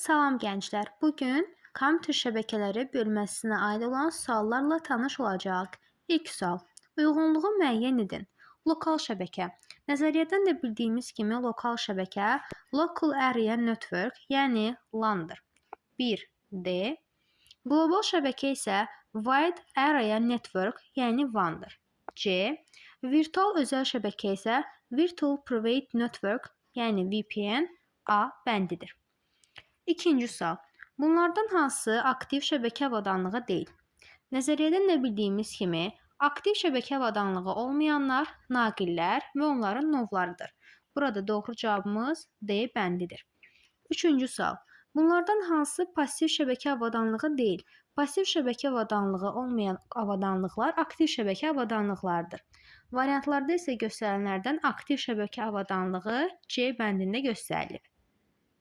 Salam gənclər. Bugün kompüter şəbəkələri bölməsinə aid olan suallarla tanış olacağıq. İlk sual. Uyğunluğu müəyyən edin. Lokal şəbəkə. Nəzəriyyədən də bildiyimiz kimi lokal şəbəkə Local Area Network, yəni LAN-dır. 1. D. Qlobal şəbəkə isə Wide Area Network, yəni WAN-dır. C. Virtual özəl şəbəkə isə Virtual Private Network, yəni VPN A bəndidir. İkinci sual. Bunlardan hansı aktiv şəbəkə avadanlığı deyil? Nəzəriyyədən də bildiyimiz kimi, aktiv şəbəkə avadanlığı olmayanlar naqillər və onların novlarıdır. Burada doğru cavabımız D bəndidir. Üçüncü sual. Bunlardan hansı pasiv şəbəkə avadanlığı deyil? Pasiv şəbəkə avadanlığı olmayan avadanlıqlar aktiv şəbəkə avadanlıqlardır. Variantlarda isə göstərilənlərdən aktiv şəbəkə avadanlığı C bəndində göstərilib.